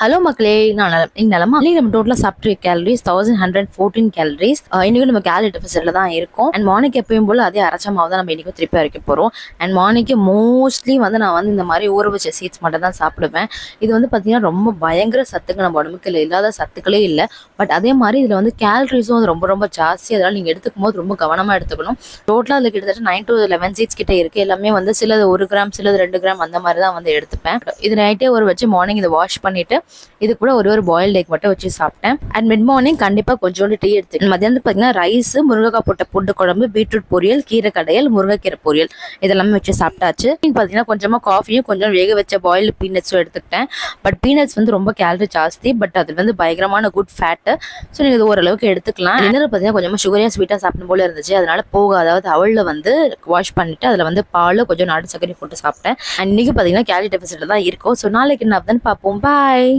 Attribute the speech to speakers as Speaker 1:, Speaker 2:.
Speaker 1: Hello மக்களே, நான் நலமா இன்னைக்கு நம்ம டோட்டலா சாப்பிட்ற கேலரிஸ் 1114 கேலரிஸ். இன்னைக்கு நம்ம கேலரி டெபிசிட்ல தான் இருக்கும். அண்ட் மார்னிங் எப்பயும் போல அதே அரைச்ச மாவு தான் நம்ம இன்னைக்கு திருப்பி அரைக்க போறோம். அண்ட் மார்னிங்க்கு மோஸ்ட்லி நான் இந்த மாதிரி ஊற வச்ச சீட்ஸ் மட்டும் தான் சாப்பிடுவேன். இது பார்த்தீங்கன்னா ரொம்ப பயங்கர சத்துக்கு நம்ம உடம்புக்கு இல்லாத சத்துக்களே இல்லை. பட் அதே மாதிரி இதில் கேலரிஸும் ரொம்ப ரொம்ப ஜாஸ்தி. அதனால நீங்கள் எடுத்துக்கும் போது ரொம்ப கவனமாக எடுத்துக்கணும். டோட்டலாக அதில் கிட்டத்தட்ட 9 to 11 சீட்ஸ் கிட்ட இருக்கு. எல்லாமே சிலது 1 கிராம், சிலது 2 கிராம் அந்த மாதிரி தான் எடுத்துப்பேன். இது நைட்டே ஊற வச்சு மார்னிங் இதை வாஷ் பண்ணிட்டு இது கூட ஒரு பாயில்ட் எக் மட்டும் வச்சு சாப்பிட்டேன். அண்ட் மிட் மார்னிங் கண்டிப்பா கொஞ்சோண்டு டீ எடுத்துக்கேன். மத்தியானத்துக்கு பார்த்தீங்கன்னா ரைஸ், முருங்கைக்காய் போட்ட புட்டு குழம்பு, பீட்ரூட் பொரியல், கீரை கடையல், முருங்கைக்கீரை பொரியல் இதெல்லாமே வச்சு சாப்பிட்டாச்சு. பார்த்தீங்கன்னா கொஞ்சமா காஃபியும் கொஞ்சம் வேக வச்ச பாயில்டு பீனட்ஸும் எடுத்துக்கிட்டேன். பட் பீனட்ஸ் ரொம்ப கேலரி ஜாஸ்தி. பட் அது பயங்கரமான குட் ஃபேட்டு. ஸோ நீங்கள் இது ஓரளவுக்கு எடுத்துக்கலாம். டின்னர் பார்த்தீங்கன்னா கொஞ்சமா சுகரியா ஸ்வீட்டாக சாப்பிடும் போல இருந்துச்சு. அதனால அதாவது அவளில் வாஷ் பண்ணிட்டு அதில் பால் கொஞ்சம் நாட்டு சர்க்கரை போட்டு சாப்பிட்டேன். அண்ட் இன்னைக்கு பார்த்தீங்கன்னா கேலரி டெபிசிட்ல தான் இருக்கும். ஸோ நாளைக்கு என்ன ஆகுதுன்னு பார்ப்போம். பாய்.